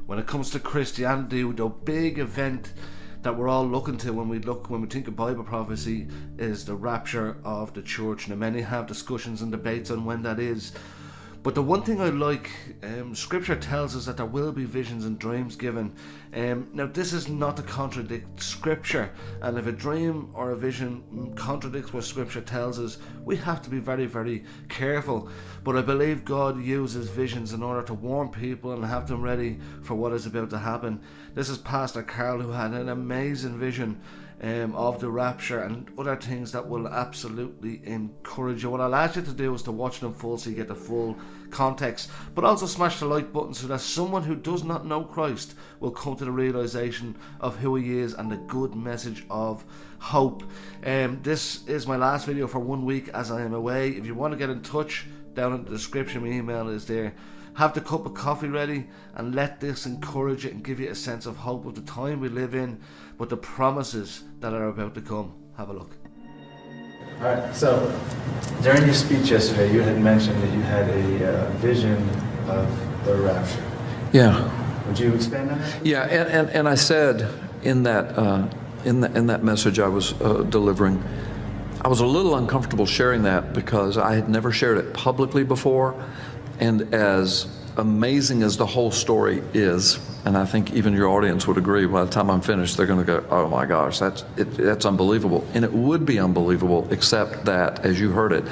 When it comes to Christianity, the big event that we're all looking to when we think of Bible prophecy is the rapture of the church. Now, many have discussions and debates on when that is. But the one thing I like, Scripture tells us that there will be visions and dreams given. Now, this is not to contradict Scripture, and if a dream or a vision contradicts what Scripture tells us, we have to be very, very careful. But I believe God uses visions in order to warn people and have them ready for what is about to happen. This is Pastor Carl, who had an amazing vision of the rapture and other things that will absolutely encourage you. What I'll ask you to do is to watch them full so you get the full context, but also smash the like button so that someone who does not know Christ will come to the realization of who he is and the good message of hope. This is my last video for 1 week as I am away. If you want to get in touch, down in the description, my email is there. Have the cup of coffee ready and let this encourage you and give you a sense of hope of the time we live in, but the promises that are about to come. Have a look. All right, so during your speech yesterday, you had mentioned that you had a vision of the rapture. Yeah. Would you expand on that? Yeah, and I said in that message I was delivering, I was a little uncomfortable sharing that because I had never shared it publicly before. And as amazing as the whole story is, and I think even your audience would agree, by the time I'm finished, they're going to go, oh my gosh, that's unbelievable. And it would be unbelievable, except that, as you heard it,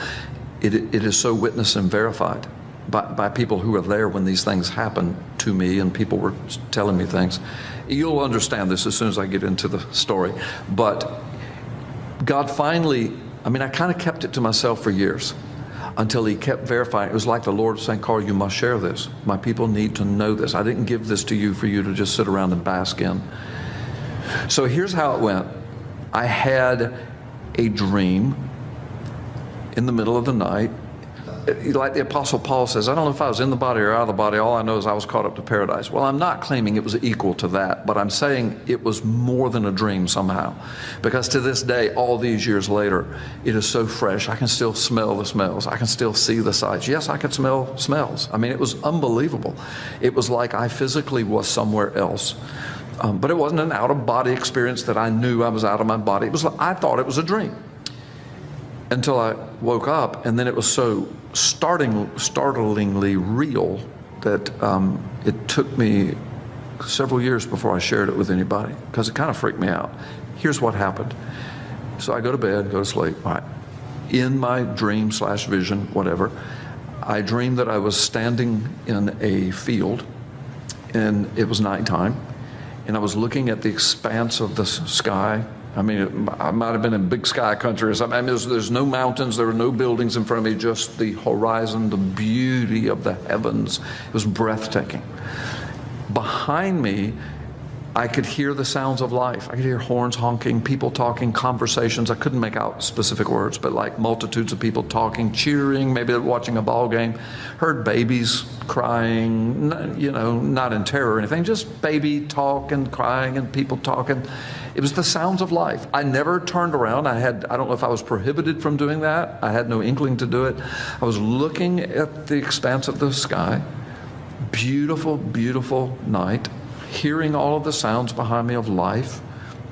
it is so witnessed and verified by people who were there when these things happened to me, and people were telling me things. You'll understand this as soon as I get into the story. But God finally, I kind of kept it to myself for years, until he kept verifying. It was like the Lord saying, Carl, you must share this. My people need to know this. I didn't give this to you for you to just sit around and bask in. So here's how it went. I had a dream in the middle of the night. Like the Apostle Paul says, I don't know if I was in the body or out of the body. All I know is I was caught up to paradise. Well, I'm not claiming it was equal to that, but I'm saying it was more than a dream somehow. Because to this day, all these years later, it is so fresh. I can still smell the smells. I can still see the sights. Yes, I could smell smells. It was unbelievable. It was like I physically was somewhere else. But it wasn't an out-of-body experience that I knew I was out of my body. It was like, I thought it was a dream. Until I woke up, and then it was so startlingly real that it took me several years before I shared it with anybody, because it kind of freaked me out. Here's what happened. So I go to bed, go to sleep. All right. In my dream / vision, whatever, I dreamed that I was standing in a field, and it was nighttime, and I was looking at the expanse of the sky. I might have been in big sky country or something. There's no mountains, there were no buildings in front of me, just the horizon, the beauty of the heavens. It was breathtaking. Behind me, I could hear the sounds of life. I could hear horns honking, people talking, conversations. I couldn't make out specific words, but like multitudes of people talking, cheering, maybe they're watching a ball game. Heard babies crying, not in terror or anything, just baby talk and crying and people talking. It was the sounds of life. I never turned around. I don't know if I was prohibited from doing that. I had no inkling to do it. I was looking at the expanse of the sky. Beautiful, beautiful night. Hearing all of the sounds behind me of life.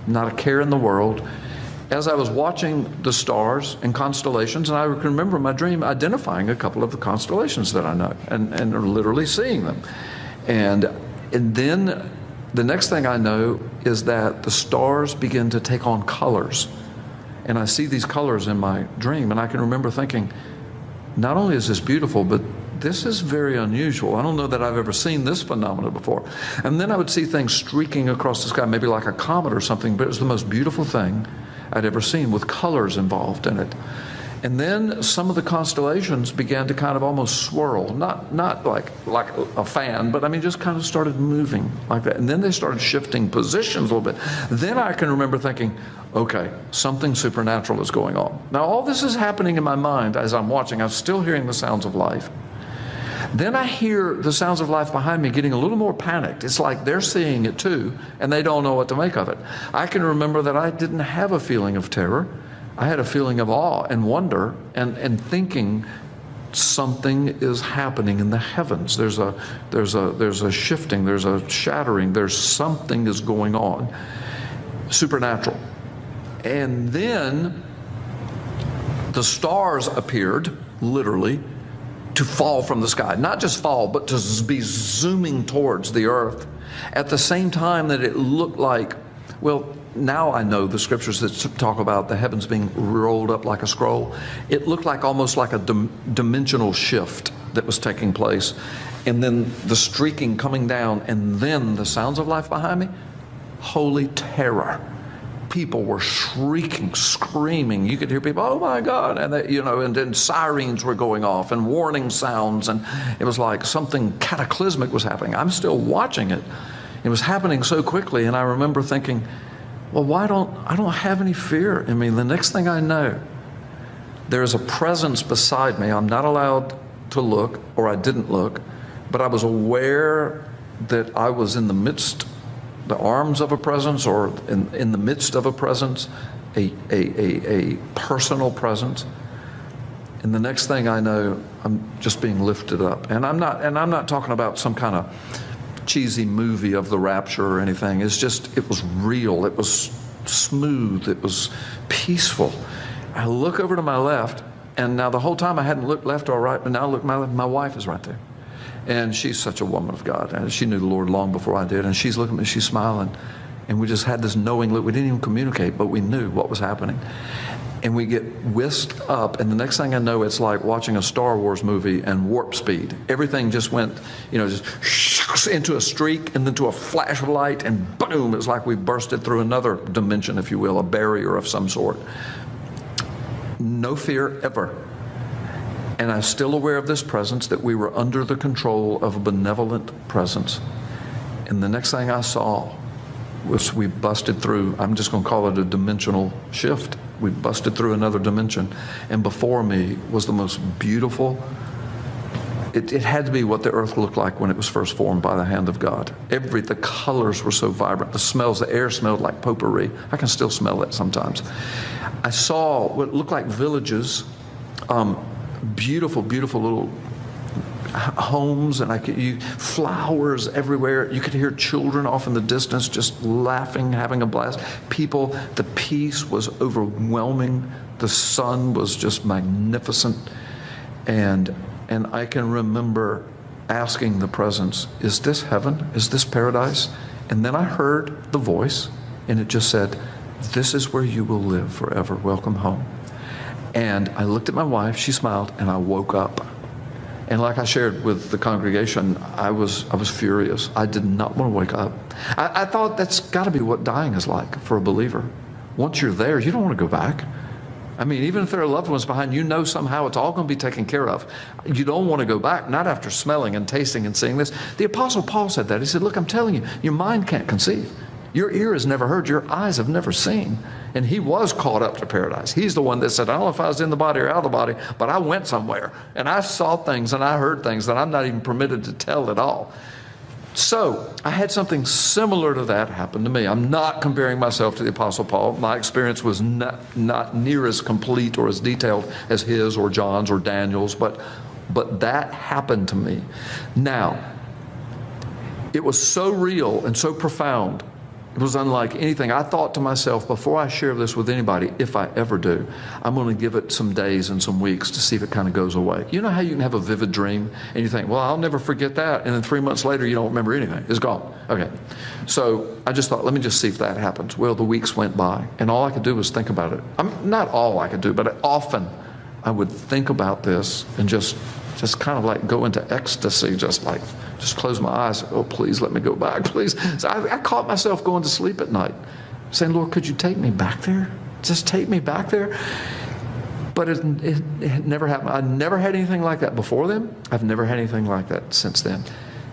Not a care in the world. As I was watching the stars and constellations, and I can remember my dream identifying a couple of the constellations that I know and literally seeing them. And then the next thing I know is that the stars begin to take on colors. And I see these colors in my dream, and I can remember thinking, not only is this beautiful, but this is very unusual. I don't know that I've ever seen this phenomena before. And then I would see things streaking across the sky, maybe like a comet or something, but it was the most beautiful thing I'd ever seen with colors involved in it. And then some of the constellations began to kind of almost swirl, not like a fan, but just kind of started moving like that. And then they started shifting positions a little bit. Then I can remember thinking, okay, something supernatural is going on. Now all this is happening in my mind as I'm watching. I'm still hearing the sounds of life. Then I hear the sounds of life behind me getting a little more panicked. It's like they're seeing it too, and they don't know what to make of it. I can remember that I didn't have a feeling of terror. I had a feeling of awe and wonder and thinking, something is happening in the heavens. There's a shifting, there's a shattering, there's something is going on, supernatural. And then the stars appeared, literally, to fall from the sky. Not just fall, but to be zooming towards the earth. At the same time that it looked like, well, now I know the scriptures that talk about the heavens being rolled up like a scroll. It looked like almost like a dimensional shift that was taking place. And then the streaking coming down, and then the sounds of life behind me. Holy terror. People were shrieking, screaming. You could hear people, oh my God, and they, and then sirens were going off and warning sounds, and it was like something cataclysmic was happening. I'm still watching it. It was happening so quickly, and I remember thinking, well, I don't have any fear in me. The next thing I know, there's a presence beside me. I'm not allowed to look, or I didn't look, but I was aware that I was in the midst, the arms of a presence, or in the midst of a presence, a personal presence. And the next thing I know, I'm just being lifted up. And I'm not talking about some kind of cheesy movie of the rapture or anything. It's just, it was real. It was smooth. It was peaceful. I look over to my left, and now the whole time I hadn't looked left or right, but now I look to my left, my wife is right there. And she's such a woman of God. And she knew the Lord long before I did. And she's looking at me, she's smiling. And we just had this knowing look. We didn't even communicate, but we knew what was happening. And we get whisked up, and the next thing I know, it's like watching a Star Wars movie and warp speed. Everything just went, just into a streak and then to a flash of light, and boom, it was like we bursted through another dimension, if you will, a barrier of some sort. No fear ever. And I'm still aware of this presence, that we were under the control of a benevolent presence. And the next thing I saw was we busted through, I'm just going to call it a dimensional shift. We busted through another dimension. And before me was the most beautiful, it had to be what the earth looked like when it was first formed by the hand of God. The colors were so vibrant. The smells, the air smelled like potpourri. I can still smell it sometimes. I saw what looked like villages, beautiful, beautiful little homes, and flowers everywhere. You could hear children off in the distance just laughing, having a blast. People, the peace was overwhelming. The sun was just magnificent. And I can remember asking the presence, is this heaven? Is this paradise? And then I heard the voice, and it just said, this is where you will live forever. Welcome home. And I looked at my wife, she smiled, and I woke up. And like I shared with the congregation, I was furious. I did not want to wake up. I thought that's got to be what dying is like for a believer. Once you're there, you don't want to go back. I mean, even if there are loved ones behind, somehow it's all going to be taken care of. You don't want to go back, not after smelling and tasting and seeing this. The Apostle Paul said that. He said, look, I'm telling you, your mind can't conceive. Your ear has never heard, your eyes have never seen. And he was caught up to paradise. He's the one that said, I don't know if I was in the body or out of the body, but I went somewhere. And I saw things and I heard things that I'm not even permitted to tell at all. So I had something similar to that happen to me. I'm not comparing myself to the Apostle Paul. My experience was not near as complete or as detailed as his or John's or Daniel's, but that happened to me. Now, it was so real and so profound. It was unlike anything. I thought to myself, before I share this with anybody, if I ever do, I'm going to give it some days and some weeks to see if it kind of goes away. You know how you can have a vivid dream and you think, well, I'll never forget that. And then 3 months later, you don't remember anything. It's gone. Okay. So I just thought, let me just see if that happens. Well, the weeks went by and all I could do was think about it. Not all I could do, but often I would think about this and just kind of like go into ecstasy, just close my eyes. Oh, please let me go back, please. So I caught myself going to sleep at night, saying, Lord, could you take me back there? Just take me back there. But it never happened. I never had anything like that before then. I've never had anything like that since then.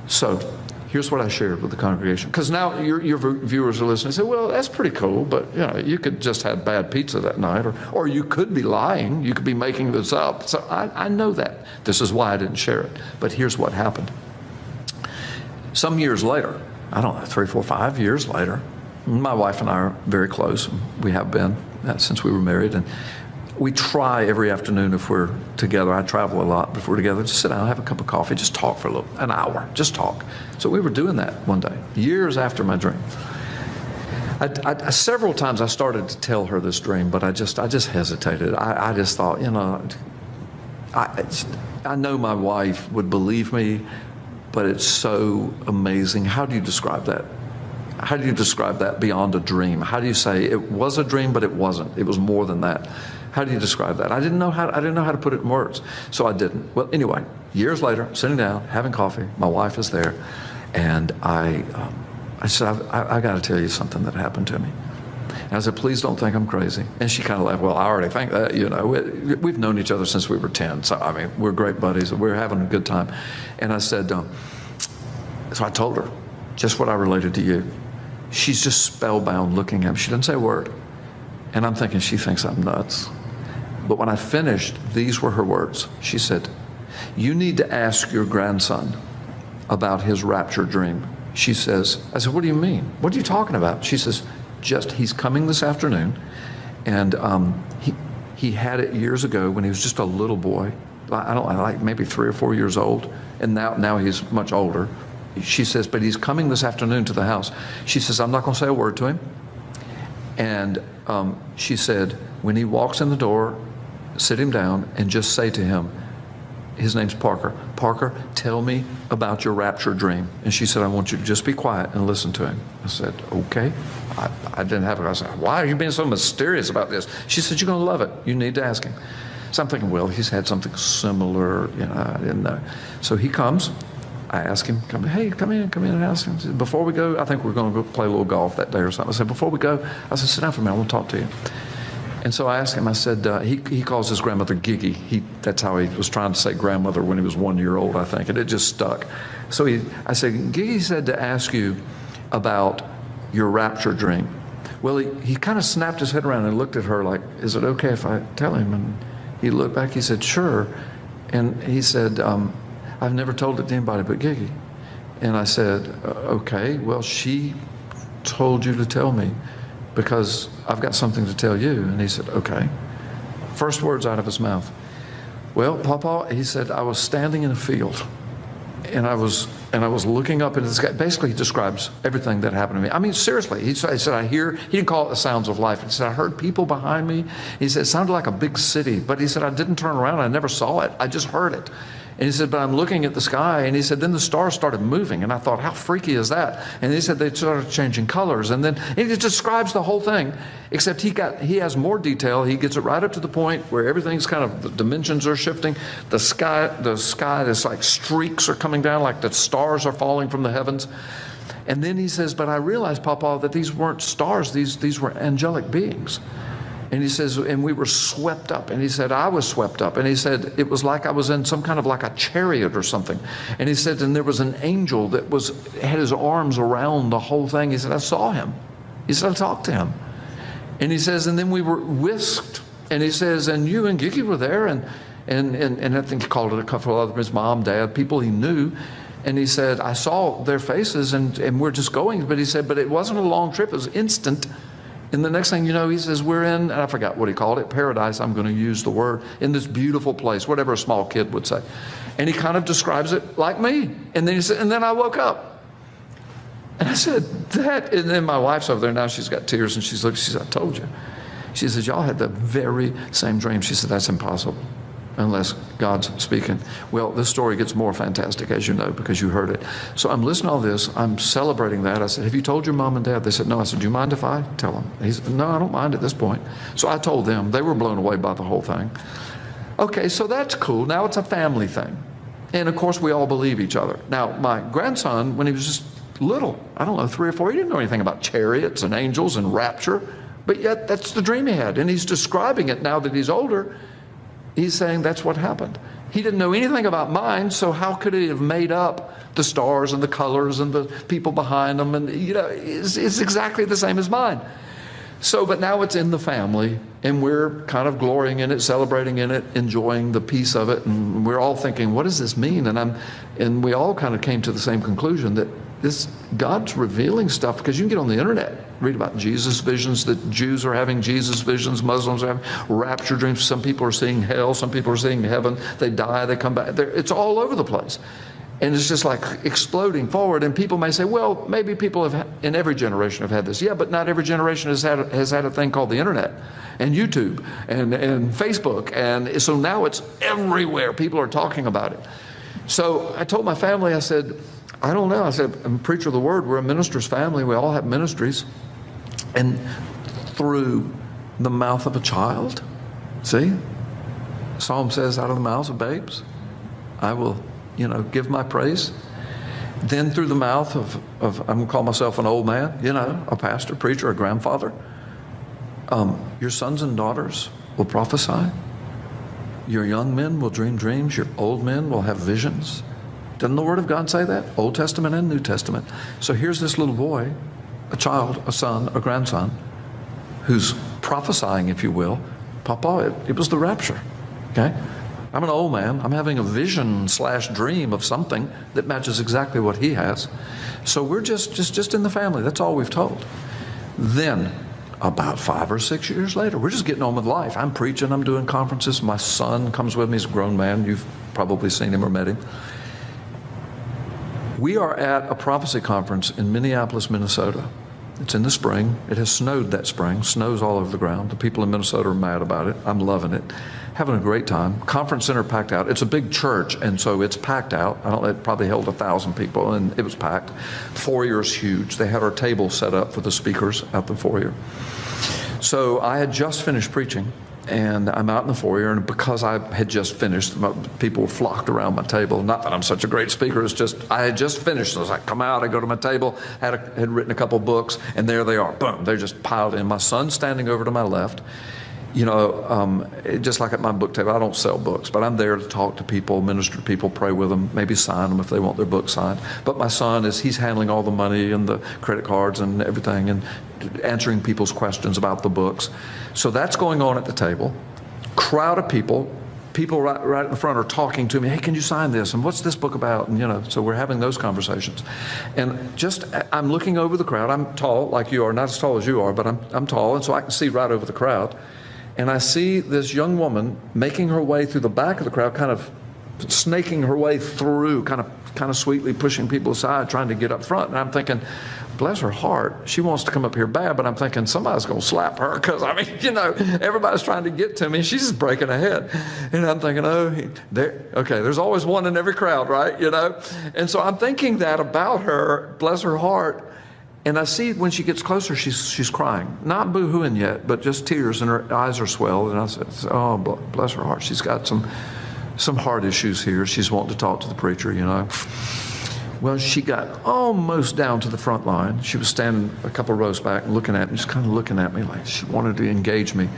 So here's what I shared with the congregation. Because now your viewers are listening and say, well, that's pretty cool, but you could just have bad pizza that night, or you could be lying. You could be making this up. So I know that. This is why I didn't share it. But here's what happened. Some years later, I don't know, 3, 4, 5 years later, my wife and I are very close. We have been since we were married. And we try every afternoon if we're together. I travel a lot. If we're together, just sit down, have a cup of coffee, just talk for an hour, just talk. So we were doing that one day, years after my dream. Several times I started to tell her this dream, but I just hesitated. I just thought, I know my wife would believe me, but it's so amazing. How do you describe that? How do you describe that beyond a dream? How do you say it was a dream, but it wasn't? It was more than that. How do you describe that? I didn't know how to put it in words, so I didn't. Well, anyway, years later, sitting down, having coffee, my wife is there, and I said, I got to tell you something that happened to me. And I said, please don't think I'm crazy. And she kind of laughed. Well, I already think that. We've known each other since we were 10. So I mean, we're great buddies. We're having a good time. And I said, so I told her just what I related to you. She's just spellbound looking at me. She didn't say a word. And I'm thinking, she thinks I'm nuts. But when I finished, these were her words. She said, you need to ask your grandson about his rapture dream. She says, I said, what do you mean? What are you talking about? She says, he's coming this afternoon. And he had it years ago when he was just a little boy. Like maybe 3 or 4 years old. And now he's much older. She says, but he's coming this afternoon to the house. She says, I'm not going to say a word to him. And she said, when he walks in the door, sit him down and just say to him, his name's Parker. Parker, tell me about your rapture dream. And she said, I want you to just be quiet and listen to him. I said, okay. I didn't have it. I said, why are you being so mysterious about this? She said, you're going to love it. You need to ask him. So I'm thinking, well, he's had something similar. I didn't know. So he comes. I ask him, come in and ask him. Before we go, I think we're going to go play a little golf that day or something. I said, before we go, I said, sit down for a minute, I want to talk to you. And so I asked him, I said, he calls his grandmother Giggy. That's how he was trying to say grandmother when he was 1 year old, I think, and it just stuck. So I said, Giggy said to ask you about your rapture dream. Well, he kind of snapped his head around and looked at her like, is it okay if I tell him? And he looked back, he said, sure. And he said, I've never told it to anybody but Giggy. And I said, okay, well, she told you to tell me because I've got something to tell you. And he said, okay. First words out of his mouth. Well, Papa, he said, I was standing in a field and I was looking up into the sky. Basically, he describes everything that happened to me. I mean, seriously, he said, he didn't call it the sounds of life. He said, I heard people behind me. He said, it sounded like a big city, but he said, I didn't turn around. I never saw it. I just heard it. And he said, but I'm looking at the sky. And he said, then the stars started moving. And I thought, how freaky is that? And he said, they started changing colors. And then he describes the whole thing, except he has more detail. He gets it right up to the point where everything's kind of, the dimensions are shifting. The sky, there's like streaks are coming down, like the stars are falling from the heavens. And then he says, but I realized, Papa, that these weren't stars. These were angelic beings. And he says, and we were swept up. And he said, I was swept up. And he said, it was like I was in some kind of like a chariot or something. And he said, and there was an angel that had his arms around the whole thing. He said, I saw him. He said, I talked to him. And he says, and then we were whisked. And he says, and you and Gigi were there. And I think he called it a couple of others, his mom, dad, people he knew. And he said, I saw their faces and we're just going. But he said, but it wasn't a long trip. It was instant. And the next thing you know, he says, we're in, and I forgot what he called it, paradise, I'm going to use the word, in this beautiful place, whatever a small kid would say. And he kind of describes it like me. And then he said, and then I woke up. And I said, and then my wife's over there now, she's got tears, and she said, I told you. She says, y'all had the very same dream. She said, that's impossible unless God's speaking. Well, this story gets more fantastic, as you know, because you heard it. So I'm listening to all this. I'm celebrating that. I said, have you told your mom and dad? They said, no. I said, do you mind if I tell them? He said, no, I don't mind at this point. So I told them. They were blown away by the whole thing. Okay, so that's cool. Now it's a family thing. And, of course, we all believe each other. Now, my grandson, when he was just little, I don't know, 3 or 4, he didn't know anything about chariots and angels and rapture. But yet that's the dream he had. And he's describing it now that he's older. He's saying that's what happened. He didn't know anything about mine, so how could he have made up the stars and the colors and the people behind them? And, it's exactly the same as mine. So, but now it's in the family, and we're kind of glorying in it, celebrating in it, enjoying the peace of it, and we're all thinking, what does this mean? And we all kind of came to the same conclusion that God's revealing stuff, because you can get on the internet, read about Jesus visions, that Jews are having Jesus visions, Muslims are having rapture dreams. Some people are seeing hell, some people are seeing heaven. They die, they come back. It's all over the place. And it's just like exploding forward. And people may say, well, maybe people have, in every generation have had this. Yeah, but not every generation has had a thing called the internet and YouTube and Facebook. And so now it's everywhere. People are talking about it. So I told my family, I said, I don't know. I said, I'm a preacher of the word. We're a minister's family. We all have ministries. And through the mouth of a child, see, Psalm says, out of the mouths of babes, I will, give my praise. Then through the mouth of I'm going to call myself an old man, a pastor, preacher, a grandfather, your sons and daughters will prophesy. Your young men will dream dreams. Your old men will have visions. Doesn't the Word of God say that? Old Testament and New Testament. So here's this little boy, a child, a son, a grandson, who's prophesying, if you will. Papa, it was the rapture, okay? I'm an old man. I'm having a vision/dream of something that matches exactly what he has. So we're just in the family. That's all we've told. Then, about 5 or 6 years later, we're just getting on with life. I'm preaching. I'm doing conferences. My son comes with me. He's a grown man. You've probably seen him or met him. We are at a prophecy conference in Minneapolis, Minnesota. It's in the spring. It has snowed that spring. Snows all over the ground. The people in Minnesota are mad about it. I'm loving it. Having a great time. Conference center packed out. It's a big church, and so it's packed out. It probably held 1,000 people, and it was packed. Foyer is huge. They had our table set up for the speakers at the foyer. So I had just finished preaching, and I'm out in the foyer, and because I had just finished, people flocked around my table. Not that I'm such a great speaker, it's just I had just finished. So I come out, I go to my table, had written a couple books, and there they are. Boom, they're just piled in. My son's standing over to my left. Just like at my book table, I don't sell books, but I'm there to talk to people, minister to people, pray with them, maybe sign them if they want their book signed. But my son he's handling all the money and the credit cards and everything and answering people's questions about the books. So that's going on at the table. Crowd of people right in the front are talking to me. Hey, can you sign this? And what's this book about? And so we're having those conversations. And I'm looking over the crowd. I'm tall like you are, not as tall as you are, but I'm tall, and so I can see right over the crowd. And I see this young woman making her way through the back of the crowd, kind of snaking her way through, kind of sweetly pushing people aside, trying to get up front. And I'm thinking, bless her heart, she wants to come up here bad, but I'm thinking somebody's going to slap her because, everybody's trying to get to me. She's just breaking ahead. And I'm thinking, there's always one in every crowd, right? And so I'm thinking that about her, bless her heart. And I see when she gets closer, she's crying. Not boo-hooing yet, but just tears, and her eyes are swelled. And I said, oh, bless her heart. She's got some heart issues here. She's wanting to talk to the preacher, Well, she got almost down to the front line. She was standing a couple rows back and looking at me, just kind of looking at me like she wanted to engage me.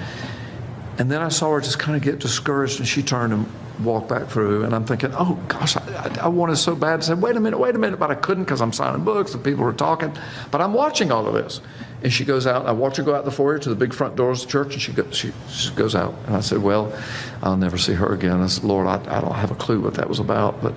And then I saw her just kind of get discouraged, and she turned and walked back through. And I'm thinking, oh, gosh, I wanted so bad to say, wait a minute, but I couldn't because I'm signing books and people were talking. But I'm watching all of this. And she goes out, and I watch her go out the foyer to the big front doors of the church, and she goes out. And I said, well, I'll never see her again. I said, Lord, I don't have a clue what that was about.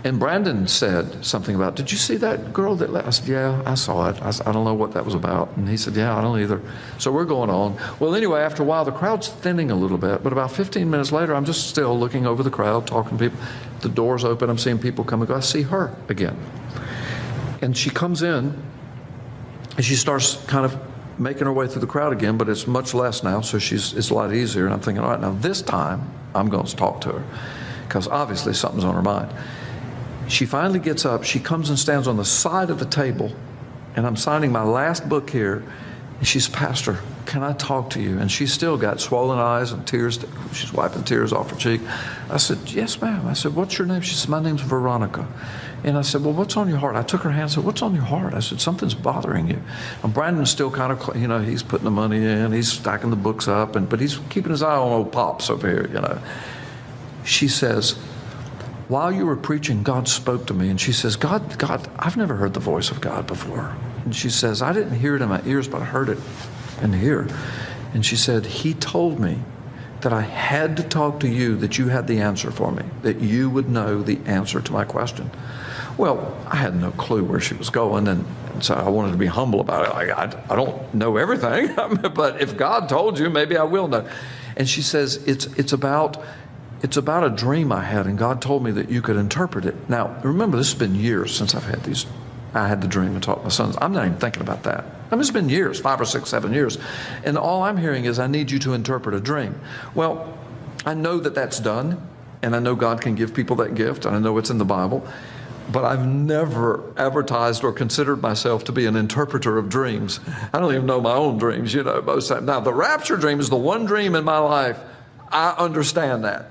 And Brandon said something about, did you see that girl that left? I said, yeah, I saw it. I don't know what that was about. And he said, yeah, I don't either. So we're going on. Well, anyway, after a while, the crowd's thinning a little bit. But about 15 minutes later, I'm just still looking over the crowd, talking to people. The door's open. I'm seeing people come and go. I see her again. And she comes in, and she starts kind of making her way through the crowd again, but it's much less now, so it's a lot easier. And I'm thinking, all right, now this time, I'm going to talk to her, because obviously something's on her mind. She finally gets up. She comes and stands on the side of the table, and I'm signing my last book here. And she's, Pastor, can I talk to you? And she's still got swollen eyes and tears. She's wiping tears off her cheek. I said, yes, ma'am. I said, what's your name? She said, my name's Veronica. And I said, well, what's on your heart? I took her hand and said, what's on your heart? I said, something's bothering you. And Brandon's still kind of, he's putting the money in. He's stacking the books up, but he's keeping his eye on old Pops over here, She says, while you were preaching, God spoke to me. And she says, God, I've never heard the voice of God before. And she says, I didn't hear it in my ears, but I heard it in here. And she said, he told me that I had to talk to you, that you had the answer for me, that you would know the answer to my question. Well, I had no clue where she was going, and so I wanted to be humble about it. I don't know everything, but if God told you, maybe I will know. And she says, it's about a dream I had, and God told me that you could interpret it. Now, remember, this has been years since I had the dream and taught my sons. I'm not even thinking about that. I mean, it's been years, 5 or 6, 7 years. And all I'm hearing is, I need you to interpret a dream. Well, I know that that's done, and I know God can give people that gift, and I know it's in the Bible. But I've never advertised or considered myself to be an interpreter of dreams. I don't even know my own dreams, most times. Now, the rapture dream is the one dream in my life. I understand that.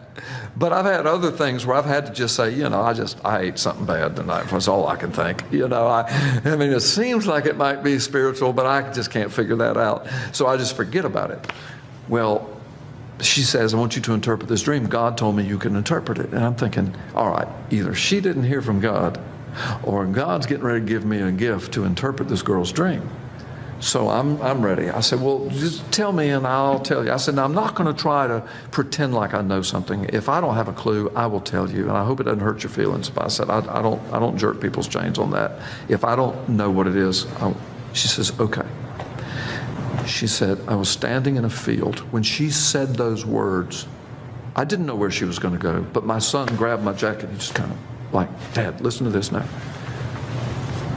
But I've had other things where I've had to just say, I ate something bad tonight. That's all I can think. I mean, it seems like it might be spiritual, but I just can't figure that out. So I just forget about it. Well, she says, I want you to interpret this dream. God told me you can interpret it. And I'm thinking, all right, either she didn't hear from God, or God's getting ready to give me a gift to interpret this girl's dream. So I'm ready. I said, well, just tell me and I'll tell you. I said, now, I'm not going to try to pretend like I know something. If I don't have a clue, I will tell you. And I hope it doesn't hurt your feelings. But I said, I don't jerk people's chains on that. If I don't know what it is, she says, okay. She said, I was standing in a field. When she said those words, I didn't know where she was going to go, but my son grabbed my jacket and he just kind of like, Dad, listen to this now.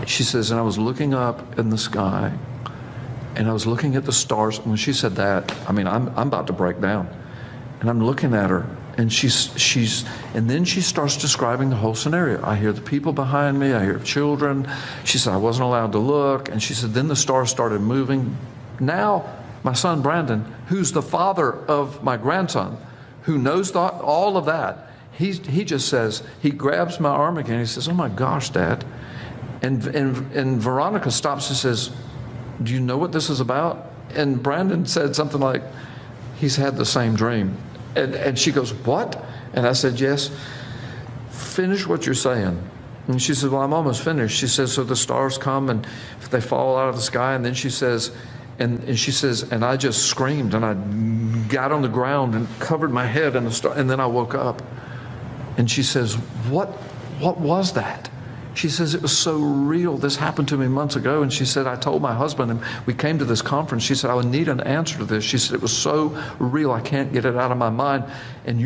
She says, and I was looking up in the sky, and I was looking at the stars. When she said that, I mean, I'm about to break down. And I'm looking at her, and and then she starts describing the whole scenario. I hear the people behind me, I hear children. She said, I wasn't allowed to look. And she said, then the stars started moving. Now, my son Brandon, who's the father of my grandson, who knows all of that, he just says, he grabs my arm again. He says, oh my gosh, Dad. And Veronica stops and says, do you know what this is about? And Brandon said something like, he's had the same dream. And she goes, what? And I said, yes. Finish what you're saying. And she said, well, I'm almost finished. She says, so the stars come and they fall out of the sky. And then she says, and she says, and I just screamed, and I got on the ground and covered my head in the star, and then I woke up. And she says, what was that? She says, it was so real. This happened to me months ago. And she said, I told my husband, and we came to this conference. She said, I would need an answer to this. She said, it was so real, I can't get it out of my mind. And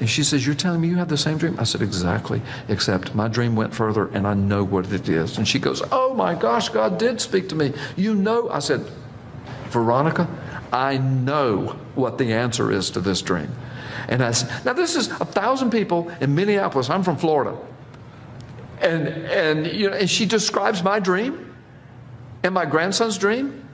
she says, you're telling me you had the same dream? I said, exactly, except my dream went further, and I know what it is. And she goes, oh my gosh, God did speak to me. You know. I said, Veronica, I know what the answer is to this dream. And I said, now this is 1,000 people in Minneapolis. I'm from Florida. And she describes my dream and my grandson's dream.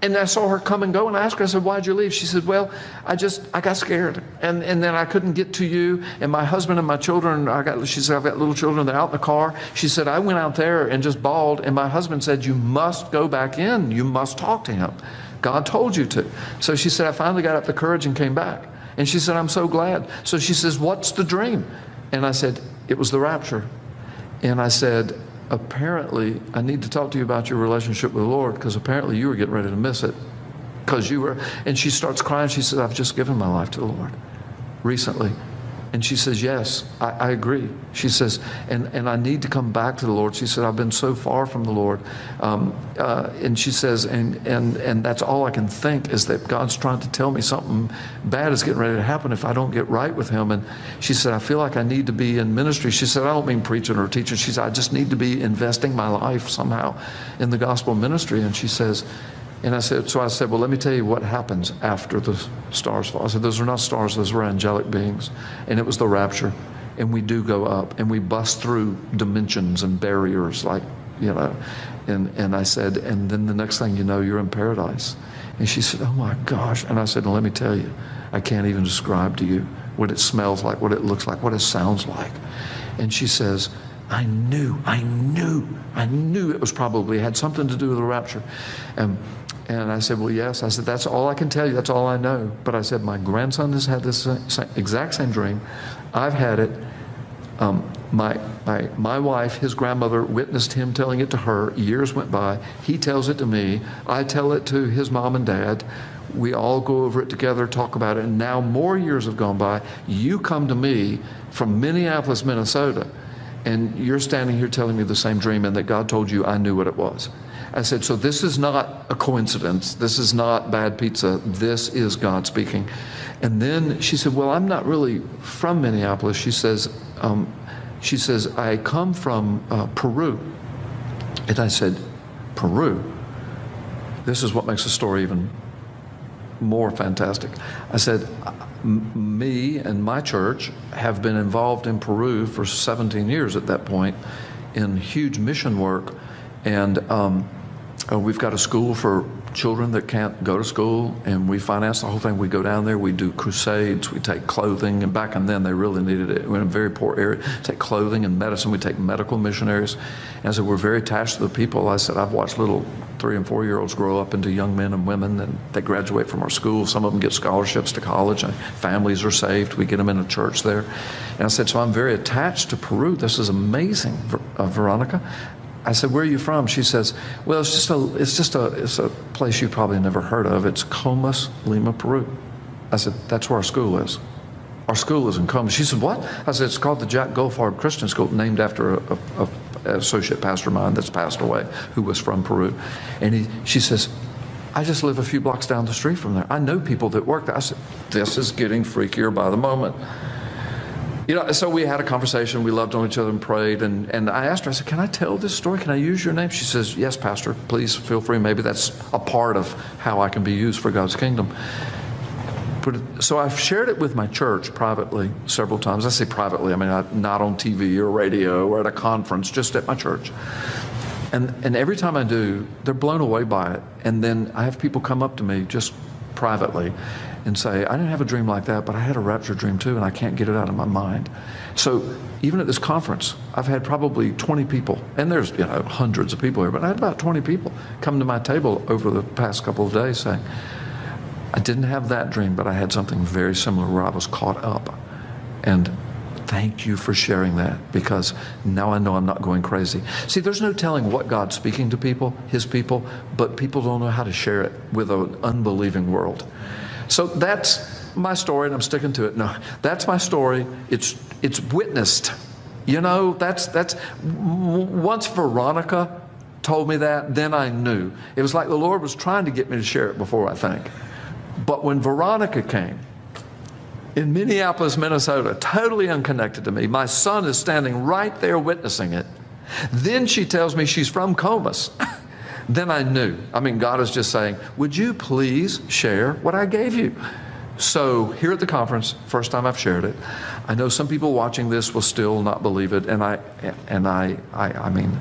And I saw her come and go, and I asked her, I said, why'd you leave? She said, well, I got scared. And then I couldn't get to you. And my husband and my children, she said, I've got little children, they're out in the car. She said, I went out there and just bawled. And my husband said, you must go back in. You must talk to him. God told you to. So she said, I finally got up the courage and came back. And she said, I'm so glad. So she says, what's the dream? And I said, it was the rapture. And I said, apparently, I need to talk to you about your relationship with the Lord, because apparently you were getting ready to miss it. Because you were, and she starts crying. She says, I've just given my life to the Lord recently. And she says, yes, I agree. She says, and I need to come back to the Lord. She said, I've been so far from the Lord. And she says, and that's all I can think is that God's trying to tell me something bad is getting ready to happen if I don't get right with him. And she said, I feel like I need to be in ministry. She said, I don't mean preaching or teaching. She said, I just need to be investing my life somehow in the gospel ministry. And she says, and I said, well, let me tell you what happens after the stars fall. I said, those are not stars, those were angelic beings. And it was the rapture. And we do go up, and we bust through dimensions and barriers, like, And I said, and then the next thing you know, you're in paradise. And she said, oh my gosh. And I said, let me tell you, I can't even describe to you what it smells like, what it looks like, what it sounds like. And she says, I knew it was probably had something to do with the rapture. And I said, well, yes. I said, that's all I can tell you. That's all I know. But I said, my grandson has had this exact same dream. I've had it. My wife, his grandmother, witnessed him telling it to her. Years went by. He tells it to me. I tell it to his mom and dad. We all go over it together, talk about it. And now more years have gone by. You come to me from Minneapolis, Minnesota, and you're standing here telling me the same dream and that God told you I knew what it was. I said, so this is not a coincidence. This is not bad pizza. This is God speaking. And then she said, well, I'm not really from Minneapolis. She says, I come from Peru. And I said, Peru? This is what makes the story even more fantastic. I said, me and my church have been involved in Peru for 17 years at that point in huge mission work. And we've got a school for children that can't go to school, and we finance the whole thing. We go down there, we do crusades, we take clothing, and back then they really needed it. We're in a very poor area. Take clothing and medicine. We take medical missionaries. And so we're very attached to the people. I said, I've watched little 3- and 4-year-olds grow up into young men and women, and they graduate from our school. Some of them get scholarships to college, and families are saved. We get them in a church there. And I said, so I'm very attached to Peru. This is amazing, Veronica. I said, where are you from? She says, well, it's a place you probably never heard of. It's Comas, Lima, Peru. I said, that's where our school is. Our school is in Comas. She said, what? I said, it's called the Jack Goldfarb Christian School, named after an associate pastor of mine that's passed away, who was from Peru. And she says, I just live a few blocks down the street from there. I know people that work there. I said, this is getting freakier by the moment. You know, so we had a conversation. We loved on each other and prayed. And I asked her, I said, can I tell this story? Can I use your name? She says, yes, Pastor, please feel free. Maybe that's a part of how I can be used for God's kingdom. So I've shared it with my church privately several times. I say privately, I mean, not on TV or radio or at a conference, just at my church. And every time I do, they're blown away by it. And then I have people come up to me just privately and say, I didn't have a dream like that, but I had a rapture dream too, and I can't get it out of my mind. So even at this conference, I've had probably 20 people, and there's hundreds of people here, but I had about 20 people come to my table over the past couple of days saying, I didn't have that dream, but I had something very similar where I was caught up. And thank you for sharing that, because now I know I'm not going crazy. See, there's no telling what God's speaking to people, his people, but people don't know how to share it with an unbelieving world. So that's my story, and I'm sticking to it. No, that's my story. It's witnessed. That's once Veronica told me that, then I knew. It was like the Lord was trying to get me to share it before, I think. But when Veronica came, in Minneapolis, Minnesota, totally unconnected to me, my son is standing right there witnessing it. Then she tells me she's from Comas. Then I knew. I mean, God is just saying, would you please share what I gave you? So here at the conference, first time I've shared it. I know some people watching this will still not believe it, and I mean,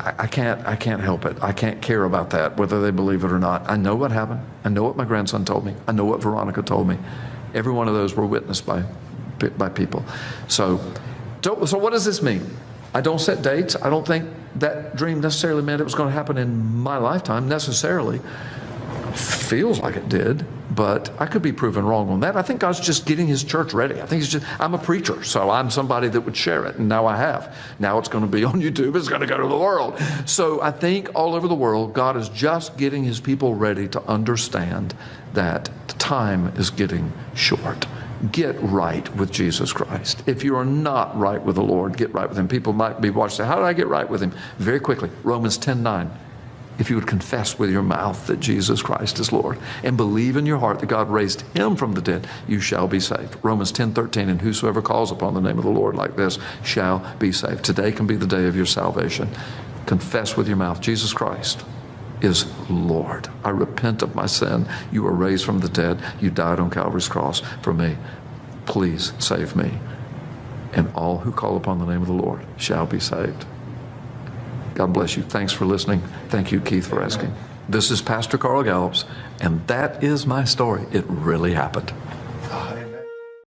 I can't help it. I can't care about that, whether they believe it or not. I know what happened. I know what my grandson told me. I know what Veronica told me. Every one of those were witnessed by people. So what does this mean? I don't set dates. I don't think that dream necessarily meant it was going to happen in my lifetime necessarily. Feels like it did, but I could be proven wrong on that. I think God's just getting his church ready. I think I'm a preacher, so I'm somebody that would share it, and now I have. Now it's going to be on YouTube. It's going to go to the world. So I think all over the world, God is just getting his people ready to understand that the time is getting short. Get right with Jesus Christ. If you are not right with the Lord, get right with him. People might be watching, how did I get right with him? Very quickly, Romans 10:9. If you would confess with your mouth that Jesus Christ is Lord and believe in your heart that God raised him from the dead, you shall be saved. Romans 10:13, and whosoever calls upon the name of the Lord like this shall be saved. Today can be the day of your salvation. Confess with your mouth, Jesus Christ is Lord. I repent of my sin. You were raised from the dead. You died on Calvary's cross for me. Please save me. And all who call upon the name of the Lord shall be saved. God bless you. Thanks for listening. Thank you, Keith, for asking. This is Pastor Carl Gallups, and that is my story. It really happened.